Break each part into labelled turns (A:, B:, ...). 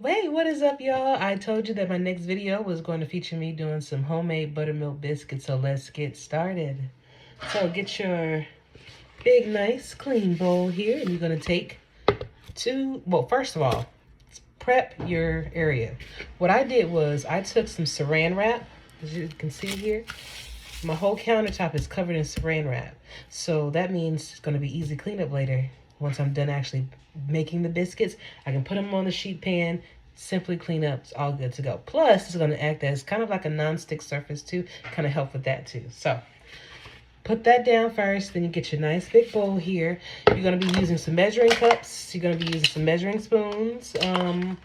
A: Wait, what is up, y'all? I told you that my next video was going to feature me doing some homemade buttermilk biscuits, so let's get started. So get your big, nice, clean bowl here, and you're going to take well, first of all, prep your area. What I did was I took some saran wrap, as you can see here. My whole countertop is covered in saran wrap, so that means it's going to be easy cleanup later. Once I'm done actually making the biscuits, I can put them on the sheet pan, simply clean up, it's all good to go. Plus, it's going to act as kind of like a non-stick surface too, kind of help with that too. So, put that down first, then you get your nice big bowl here. You're going to be using some measuring cups. You're going to be using some measuring spoons. Some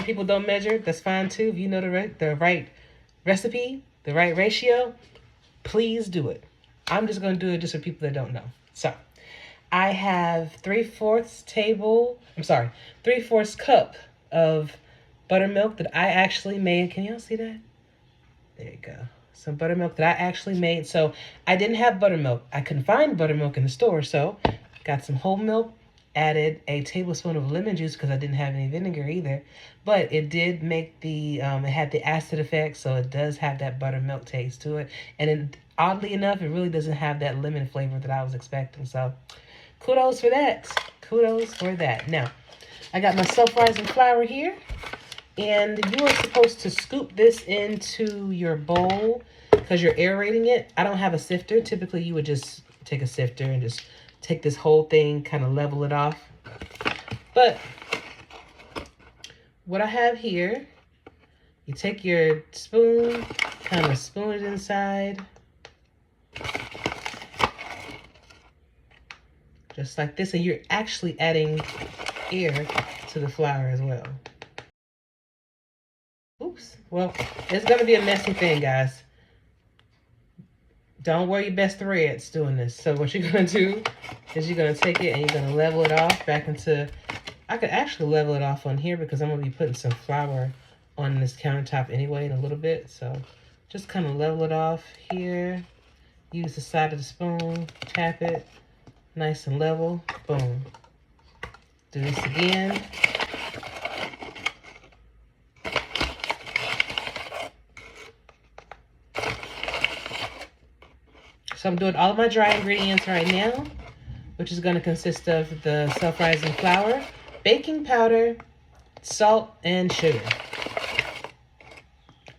A: people don't measure, that's fine too. If you know the right recipe, the right ratio, please do it. I'm just going to do it just for people that don't know. So, I have 3/4 cup of buttermilk that I actually made. Can y'all see that? There you go. Some buttermilk that I actually made. So I didn't have buttermilk. I couldn't find buttermilk in the store. So got some whole milk, added a tablespoon of lemon juice because I didn't have any vinegar either. But it did make it had the acid effect. So it does have that buttermilk taste to it. And oddly enough, it really doesn't have that lemon flavor that I was expecting. So kudos for that. Kudos for that. Now, I got my self-rising flour here. And you are supposed to scoop this into your bowl because you're aerating it. I don't have a sifter. Typically, you would just take a sifter and just take this whole thing, kind of level it off. But what I have here, you take your spoon, kind of spoon it inside. Just like this. And you're actually adding air to the flour as well. Oops. Well, it's going to be a messy thing, guys. Don't wear your best threads doing this. So what you're going to do is you're going to take it and you're going to level it off back into... I could actually level it off on here because I'm going to be putting some flour on this countertop anyway in a little bit. So just kind of level it off here. Use the side of the spoon. Tap it. Nice and level. Boom. Do this again. So I'm doing all of my dry ingredients right now, which is going to consist of the self-rising flour, baking powder, salt, and sugar.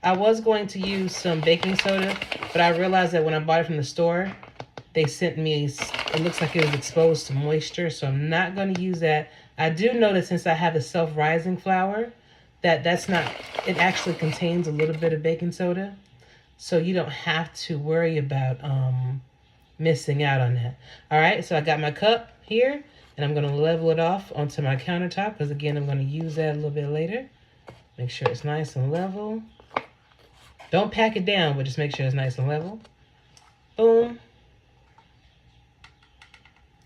A: I was going to use some baking soda, but I realized that when I bought it from the store, they sent me, it looks like it was exposed to moisture, so I'm not going to use that. I do know that since I have the self-rising flour, that's not, it actually contains a little bit of baking soda. So you don't have to worry about missing out on that. All right, so I got my cup here, and I'm going to level it off onto my countertop because, again, I'm going to use that a little bit later. Make sure it's nice and level. Don't pack it down, but just make sure it's nice and level. Boom.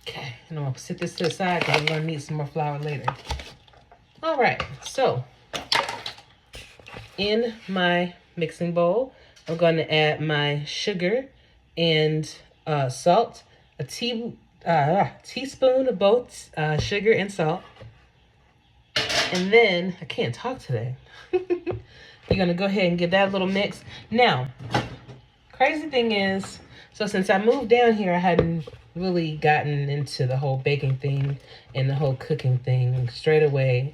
A: Okay, and I'm going to sit this to the side because I'm going to need some more flour later. All right, so in my mixing bowl, I'm going to add my sugar and salt, a teaspoon of both sugar and salt. And then, I can't talk today. You're going to go ahead and give that a little mix. Now, crazy thing is, so since I moved down here, I hadn't really gotten into the whole baking thing and the whole cooking thing straight away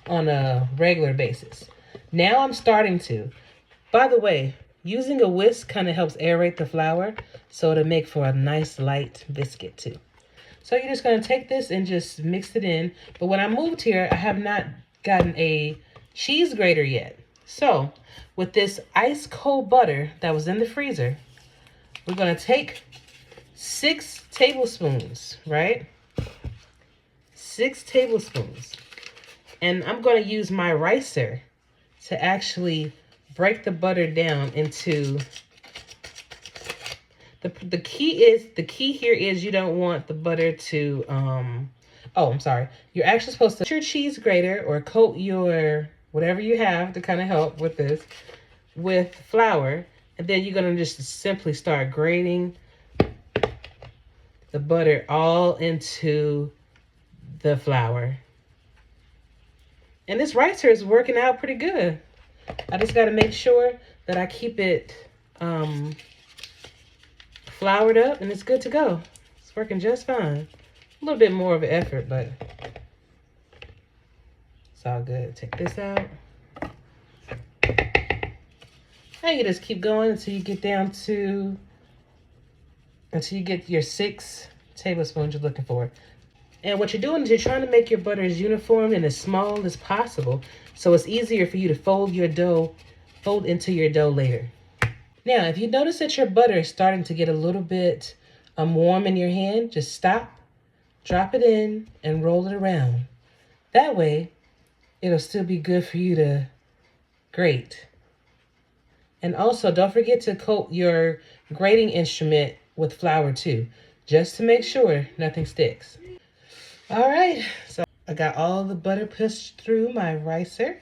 A: on a regular basis. Now I'm starting to. By the way, using a whisk kind of helps aerate the flour, so it'll make for a nice light biscuit too. So you're just going to take this and just mix it in. But when I moved here, I have not gotten a cheese grater yet. So with this ice cold butter that was in the freezer, we're going to take 6 tablespoons, right? 6 tablespoons. And I'm going to use my ricer to actually break the butter down into the key here is you don't want the butter to I'm sorry. You're actually supposed to coat your cheese grater or coat your whatever you have to kind of help with this with flour, and then you're going to just simply start grating the butter all into the flour. And this ricer is working out pretty good. I just got to make sure that I keep it floured up, and it's good to go. It's working just fine. A little bit more of an effort, but it's all good. Take this out. And you just keep going until you get down to, until you get your 6 tablespoons you're looking for. And what you're doing is you're trying to make your butter as uniform and as small as possible, so it's easier for you to fold into your dough later. Now, if you notice that your butter is starting to get a little bit warm in your hand, just stop, drop it in, and roll it around. That way, it'll still be good for you to grate. And also, don't forget to coat your grating instrument with flour too, just to make sure nothing sticks. All right, so I got all the butter pushed through my ricer,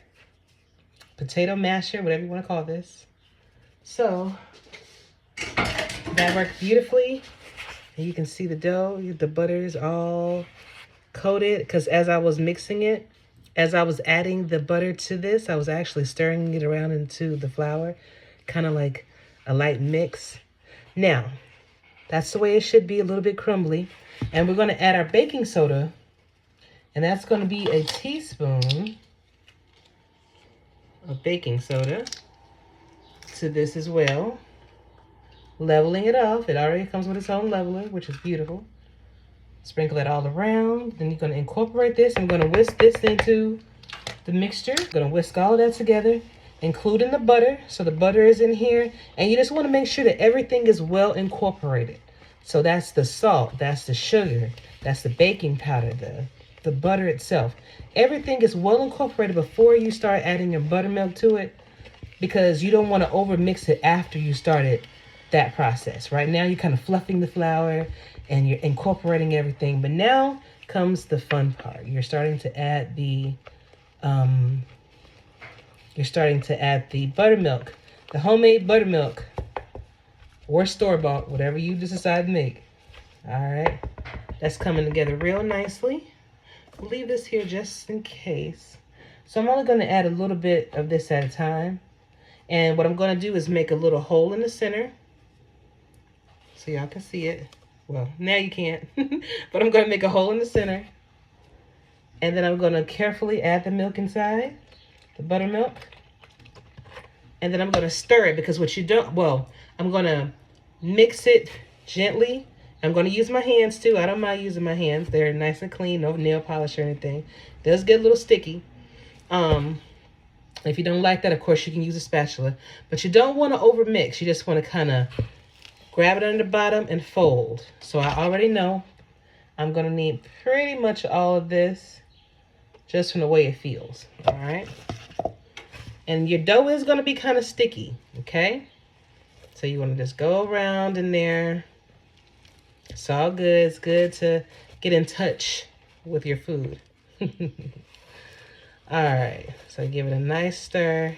A: potato masher, whatever you want to call this. So that worked beautifully. And you can see the dough, the butter is all coated, because as I was mixing it, as I was adding the butter to this, I was actually stirring it around into the flour, kind of like a light mix. Now, that's the way it should be, a little bit crumbly. And we're going to add our baking soda, and that's going to be a teaspoon of baking soda to this as well. Leveling it off. It already comes with its own leveler, which is beautiful. Sprinkle it all around. Then you're going to incorporate this. I'm going to whisk this into the mixture. I'm going to whisk all of that together, including the butter. So the butter is in here. And you just want to make sure that everything is well incorporated. So that's the salt, that's the sugar, that's the baking powder, the butter itself. Everything is well incorporated before you start adding your buttermilk to it, because you don't want to over mix it after you started that process. Right now you're kind of fluffing the flour and you're incorporating everything, but now comes the fun part. You're starting to add the buttermilk, the homemade buttermilk, or store-bought, whatever you just decide to make. All right, that's coming together real nicely. We'll leave this here just in case. So I'm only going to add a little bit of this at a time. And what I'm going to do is make a little hole in the center, so y'all can see it. Well, now you can't, but I'm going to make a hole in the center. And then I'm going to carefully add the milk inside, the buttermilk. And then I'm going to stir it, because what you don't, well, I'm going to mix it gently. I'm going to use my hands too. I don't mind using my hands. They're nice and clean, no nail polish or anything. It does get a little sticky. If you don't like that, of course, you can use a spatula. But you don't want to over mix. You just want to kind of grab it under the bottom and fold. So I already know I'm going to need pretty much all of this just from the way it feels. All right. And your dough is going to be kind of sticky, okay? So you want to just go around in there. It's all good. It's good to get in touch with your food. All right. So give it a nice stir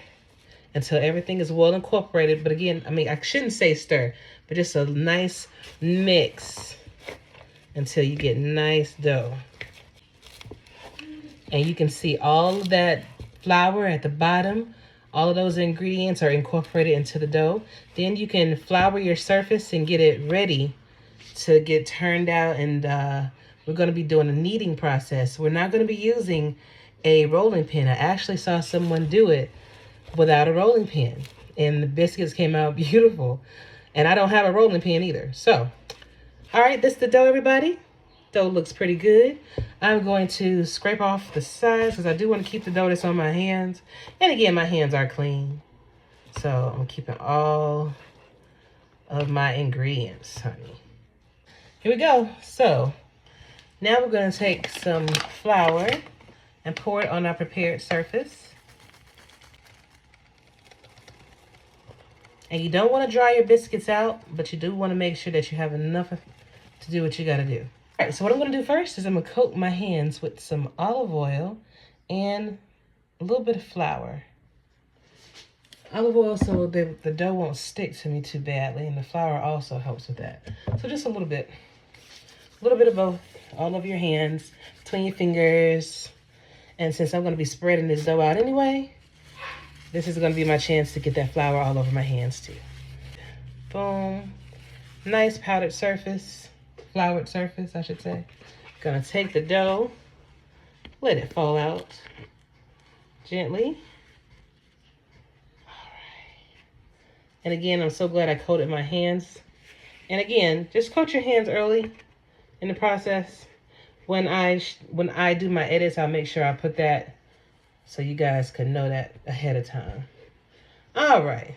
A: until everything is well incorporated. But again, I mean, I shouldn't say stir, but just a nice mix until you get nice dough. And you can see all of that flour at the bottom. All of those ingredients are incorporated into the dough. Then you can flour your surface and get it ready to get turned out. And we're going to be doing a kneading process. We're not going to be using a rolling pin. I actually saw someone do it without a rolling pin, and the biscuits came out beautiful. And I don't have a rolling pin either. So, all right, this is the dough, everybody. Dough looks pretty good. I'm going to scrape off the sides because I do want to keep the dough that's on my hands. And again, my hands are clean. So I'm keeping all of my ingredients, honey. Here we go. So now we're going to take some flour and pour it on our prepared surface. And you don't want to dry your biscuits out, but you do want to make sure that you have enough to do what you got to do. All right, so what I'm going to do first is I'm going to coat my hands with some olive oil and a little bit of flour. Olive oil so the dough won't stick to me too badly, and the flour also helps with that. So just a little bit of both, all over your hands, between your fingers. And since I'm going to be spreading this dough out anyway, this is going to be my chance to get that flour all over my hands too. Boom. Nice powdered surface. Floured surface, I should say. Gonna take the dough, let it fall out gently. All right. And again, I'm so glad I coated my hands. And again, just coat your hands early in the process. When I do my edits, I'll make sure I put that so you guys can know that ahead of time. All right.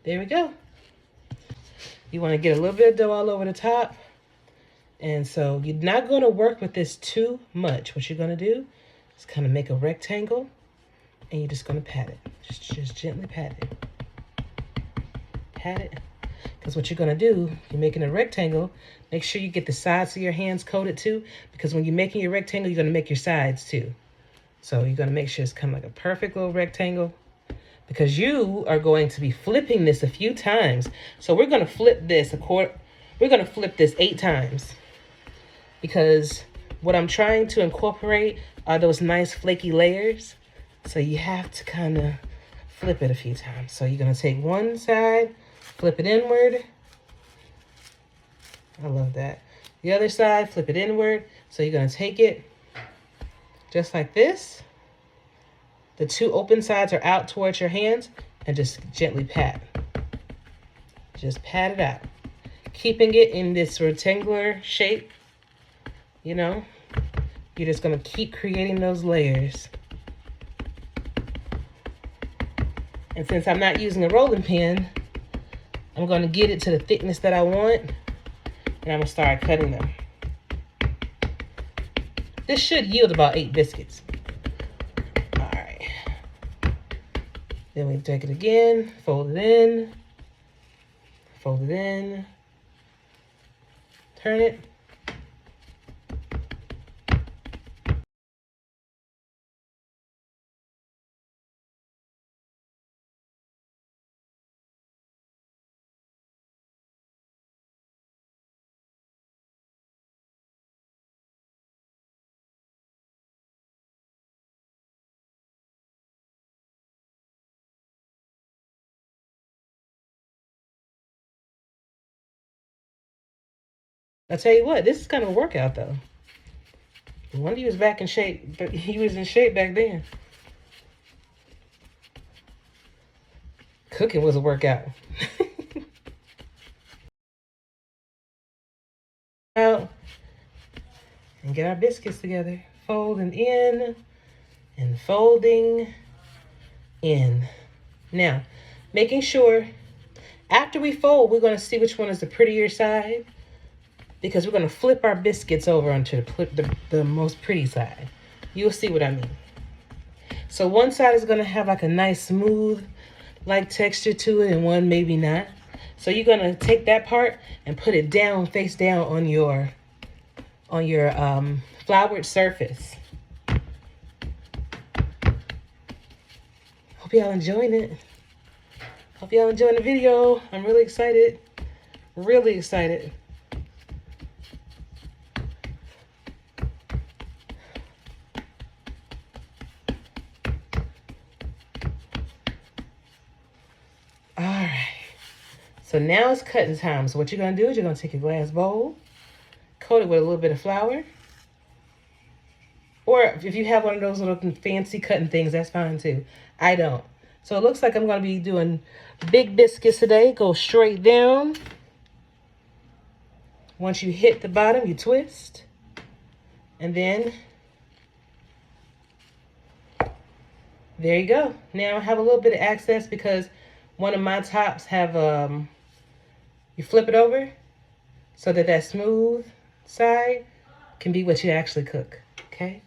A: There we go. You want to get a little bit of dough all over the top. And so you're not going to work with this too much. What you're going to do is kind of make a rectangle, and you're just going to pat it. Just gently pat it. Pat it. Because what you're going to do, you're making a rectangle, make sure you get the sides of your hands coated too, because when you're making your rectangle, you're going to make your sides too. So you're going to make sure it's kind of like a perfect little rectangle, because you are going to be flipping this a few times. So we're going to flip this we're going to flip this 8 times, because what I'm trying to incorporate are those nice flaky layers. So you have to kind of flip it a few times. So you're going to take one side, flip it inward. I love that. The other side, flip it inward. So you're going to take it just like this. The 2 open sides are out towards your hands, and just gently pat. Just pat it out. Keeping it in this rectangular shape, you know. You're just going to keep creating those layers. And since I'm not using a rolling pin, I'm going to get it to the thickness that I want, and I'm going to start cutting them. This should yield about 8 biscuits. All right. Then we take it again, fold it in, turn it. I'll tell you what, this is kind of a workout though. No wonder he was back in shape, but he was in shape back then. Cooking was a workout. Out and get our biscuits together. Folding in and folding in. Now, making sure after we fold, we're going to see which one is the prettier side, because we're going to flip our biscuits over onto the most pretty side. You'll see what I mean. So one side is going to have like a nice smooth like texture to it, and one maybe not. So you're going to take that part and put it down, face down on your floured surface. Hope y'all enjoying it. Hope y'all enjoying the video. I'm really excited. Really excited. All right. So now it's cutting time. So what you're going to do is you're going to take a glass bowl, coat it with a little bit of flour. Or if you have one of those little fancy cutting things, that's fine too. I don't. So it looks like I'm going to be doing big biscuits today. Go straight down. Once you hit the bottom, you twist. And then there you go. Now I have a little bit of access because one of my tops have, you flip it over so that smooth side can be what you actually cook, okay?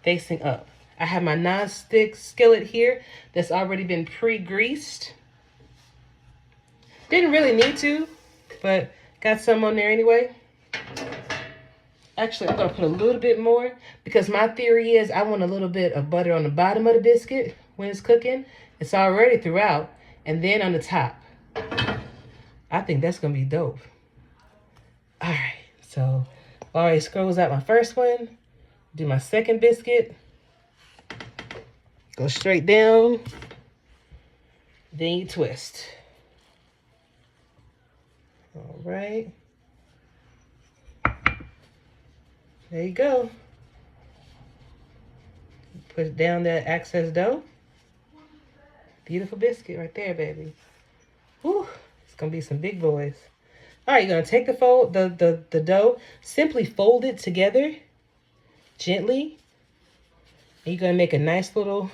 A: Facing up. I have my non-stick skillet here that's already been pre-greased. Didn't really need to, but got some on there anyway. Actually, I'm going to put a little bit more because my theory is I want a little bit of butter on the bottom of the biscuit when it's cooking. It's already throughout. And then on the top. I think that's going to be dope. All right. So, I already scrolls out my first one. Do my second biscuit. Go straight down. Then you twist. All right. There you go. Put down that excess dough. Beautiful biscuit right there, baby. Whew, it's gonna be some big boys. All right, you're gonna take the dough, simply fold it together gently. And you're gonna make a nice little,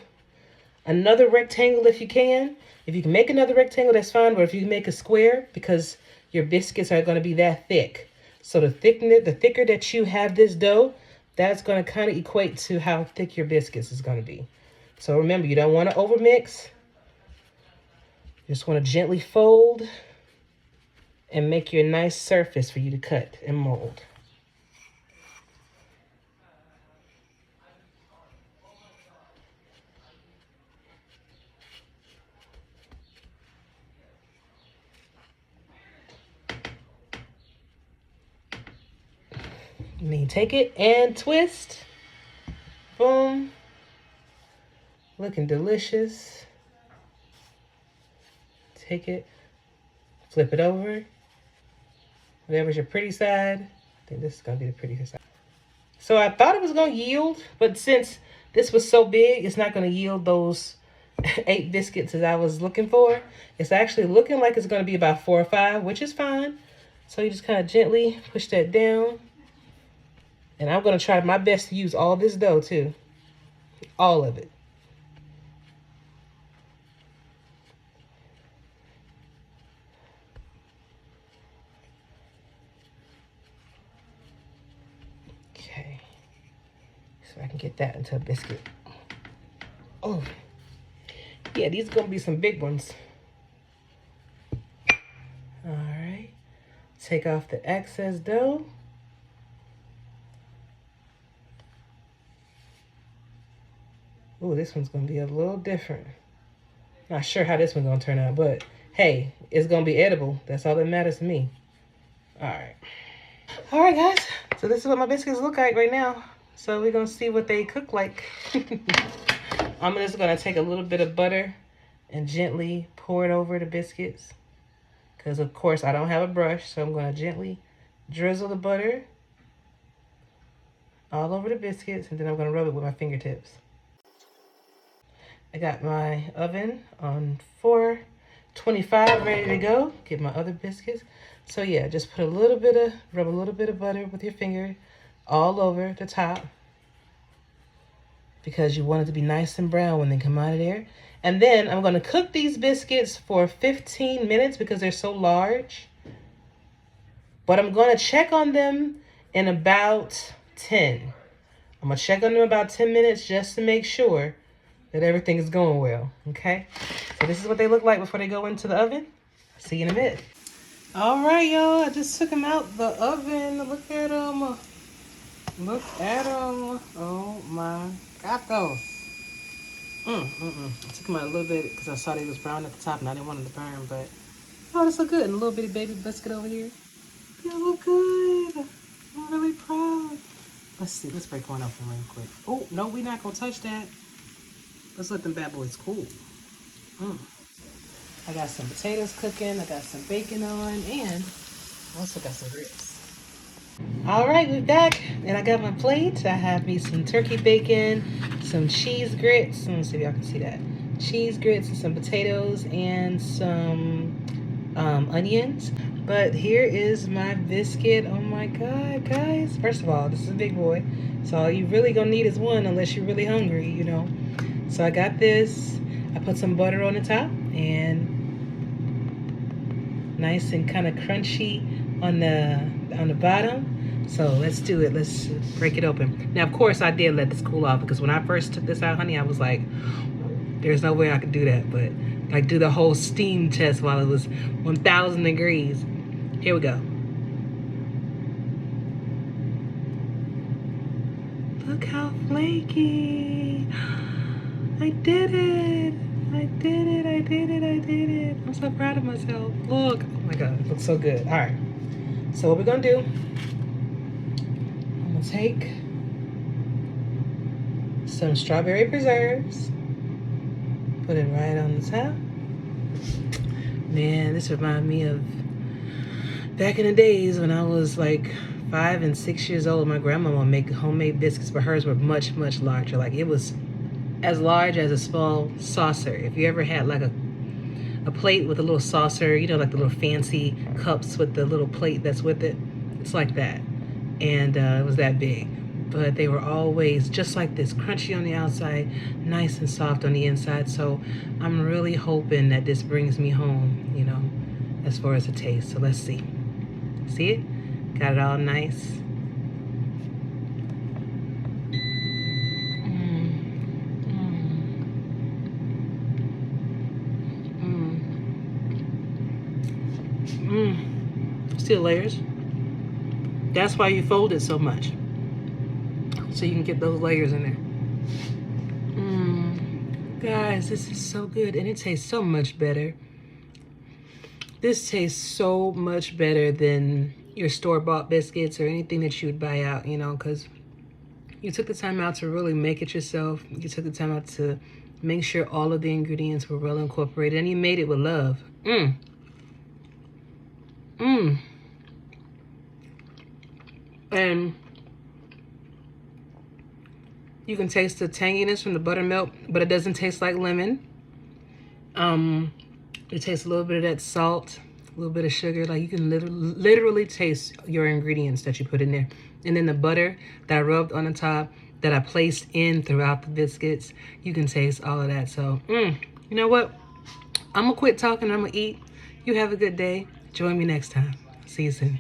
A: another rectangle if you can. If you can make another rectangle, that's fine. But if you can make a square, because your biscuits are gonna be that thick. So the thicker that you have this dough, that's gonna kind of equate to how thick your biscuits is gonna be. So remember, you don't want to overmix. You just want to gently fold and make your nice surface for you to cut and mold. And then you take it and twist. Boom. Looking delicious. Take it, flip it over. Whatever's your pretty side. I think this is gonna be the prettier side. So I thought it was gonna yield, but since this was so big, it's not gonna yield those 8 biscuits as I was looking for. It's actually looking like it's gonna be about 4 or 5, which is fine. So you just kind of gently push that down. And I'm gonna try my best to use all this dough too. All of it. Okay. So I can get that into a biscuit. Oh. Yeah, these are gonna be some big ones. All right. Take off the excess dough. Ooh, this one's gonna be a little different. Not sure how this one's gonna turn out, but hey, it's gonna be edible. That's all that matters to me. All right. All right, guys. So this is what my biscuits look like right now. So we're gonna see what they cook like. I'm just gonna take a little bit of butter and gently pour it over the biscuits. Because of course I don't have a brush, so I'm gonna gently drizzle the butter all over the biscuits, and then I'm gonna rub it with my fingertips. I got my oven on 425 ready to go. Get my other biscuits. So yeah, just put rub a little bit of butter with your finger all over the top, because you want it to be nice and brown when they come out of there. And then I'm gonna cook these biscuits for 15 minutes because they're so large. But I'm gonna check on them in about 10. I'm gonna check on them about 10 minutes just to make sure that everything is going well, okay? So this is what they look like before they go into the oven. See you in a bit. All right, y'all, I just took them out the oven. Look at them. Look at them. Oh my God, those. I took them out a little bit because I saw they was brown at the top and I didn't want them to burn, but oh, this look good. And a little bitty baby biscuit over here. They look good. I'm really proud. Let's see, let's break one open real quick. Oh, no, we're not gonna touch that. Let's let them bad boys cool. I got some potatoes cooking. I got some bacon on, and also got some grits. All right, we're back, and I got my plate. I have me some turkey bacon, some cheese grits. Let me see if y'all can see that. Cheese grits and some potatoes and some onions. But here is my biscuit. Oh my God, guys. First of all, this is a big boy. So all you really gonna need is one unless you're really hungry, you know. So I got this. I put some butter on the top and nice and kind of crunchy on the bottom. So let's do it. Let's break it open. Now, of course, I did let this cool off because when I first took this out, honey, I was like, there's no way I could do that. But like do the whole steam test while it was 1,000 degrees. Here we go. Look how flaky. I did it. I did it. I did it. I did it. I'm so proud of myself. Look. Oh my God. It looks so good. All right. So what we're going to do, I'm going to take some strawberry preserves. Put it right on the top. Man, this reminds me of back in the days when I was like 5 and 6 years old. My grandma would make homemade biscuits, but hers were much, much larger. Like it was as large as a small saucer. If you ever had like a plate with a little saucer, you know, like the little fancy cups with the little plate that's with it. It's like that. And it was that big. But they were always just like this, crunchy on the outside, nice and soft on the inside. So I'm really hoping that this brings me home, you know, as far as the taste. So let's see. See it? Got it all nice. Still layers. That's why you fold it so much, so you can get those layers in there. Guys, this is so good, and it tastes so much better. This tastes so much better than your store-bought biscuits or anything that you would buy out, you know, because you took the time out to really make it yourself. You took the time out to make sure all of the ingredients were well incorporated, and you made it with love. And you can taste the tanginess from the buttermilk, but it doesn't taste like lemon. It tastes a little bit of that salt, a little bit of sugar. Like you can literally taste your ingredients that you put in there. And then the butter that I rubbed on the top, that I placed in throughout the biscuits, you can taste all of that. So, you know what? I'm gonna quit talking, I'm gonna eat. You have a good day. Join me next time. See you soon.